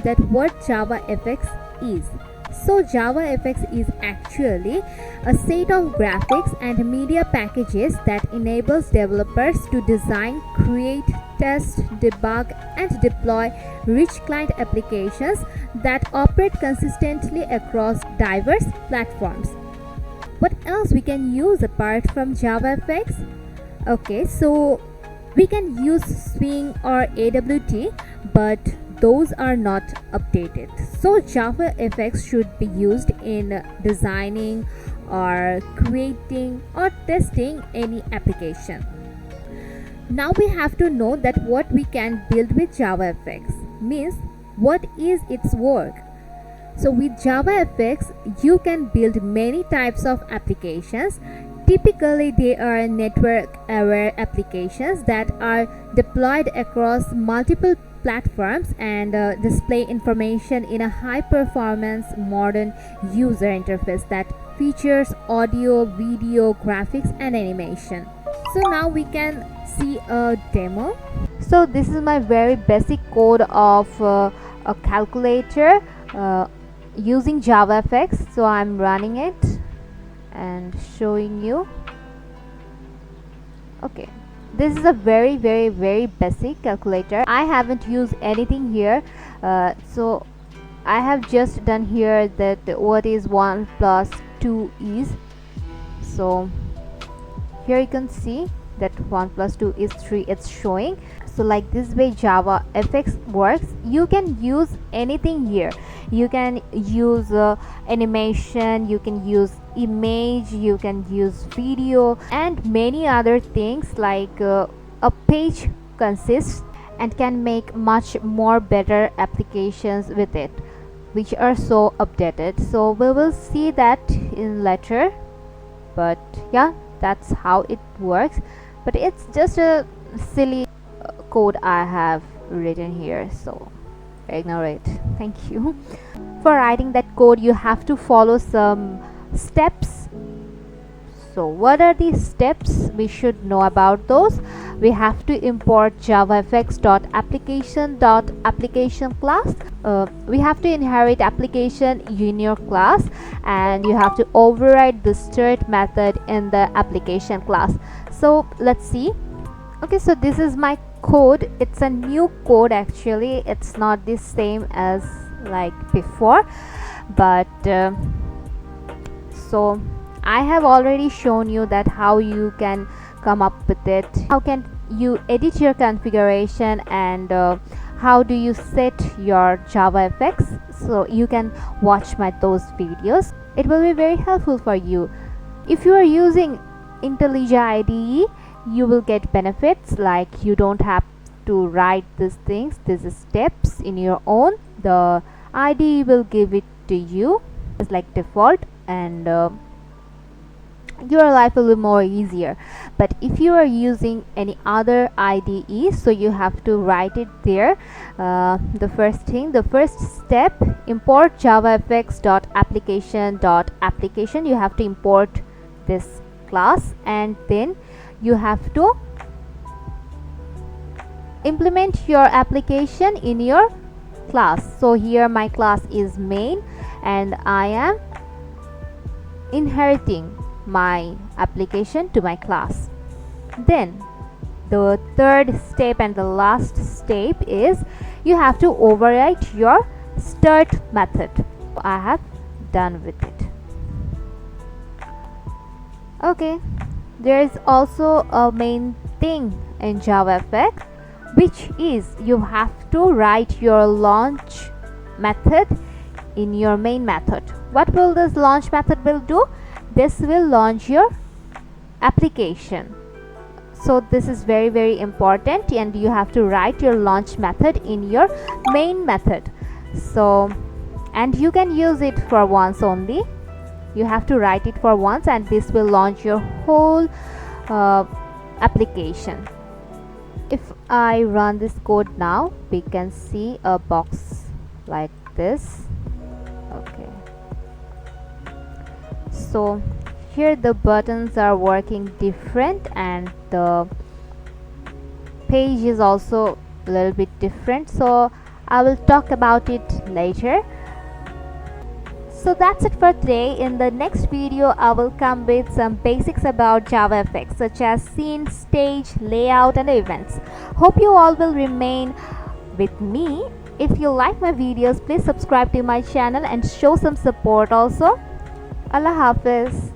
that what JavaFX is. So JavaFX is actually a set of graphics and media packages that enables developers to design, create, test, debug, and deploy rich client applications that operate consistently across diverse platforms. What else we can use apart from JavaFX? Okay, so we can use Swing or AWT, but those are not updated. So JavaFX should be used in designing or creating or testing any application. Now we have to know that what we can build with JavaFX, means what is its work. So with JavaFX you can build many types of applications. Typically they are network aware applications that are deployed across multiple platforms and display information in a high performance modern user interface that features audio, video, graphics and animation. So now we can see a demo. So this is my very basic code of a calculator using JavaFX. So I'm running it and showing you. Okay, this is a very basic calculator. I haven't used anything here, so I have just done here that what is 1 plus 2 is. So here you can see that 1 plus 2 is 3, it's showing. So like this way JavaFX works. You can use anything here. You can use animation, you can use image, you can use video and many other things. Like a page consists and can make much more better applications with it, which are so updated. So we will see that in later, but yeah, that's how it works. But it's just a silly code I have written here, so ignore it. Thank you. For writing that code you have to follow some steps. So what are these steps? We should know about those. We have to import javafx.application.application class. We have to inherit application in your class, and you have to override the start method in the application class. So let's see. Okay, so this is my code. It's a new code actually. It's not the same as like before, but so I have already shown you that how you can come up with it, how can you edit your configuration, and how do you set your JavaFX. So you can watch those videos. It will be very helpful for you. If you are using IntelliJ IDE, you will get benefits like you don't have to write these things, these steps in your own. The IDE will give it to you as like default, and your life will be more easier. But if you are using any other IDE, so you have to write it there. The first step, import javafx.application.application. You have to import this class, and then you have to implement your application in your class. So here my class is main, and I am inheriting my application to my class. Then the third step and the last step is you have to overwrite your start method. I have done with it. Okay, there is also a main thing in JavaFX, which is you have to write your launch method in your main method. What will this launch method will do? This will launch your application. So this is very important, and you have to write your launch method in your main method. So, and you can use it for once only. You have to write it for once, and this will launch your whole application. If I run this code now, we can see a box like this. Okay, so here the buttons are working different, and the page is also a little bit different. So I will talk about it later. So that's it for today. In the next video, I will come with some basics about JavaFX such as scene, stage, layout and events. Hope you all will remain with me. If you like my videos, please subscribe to my channel and show some support also. Allah Hafiz.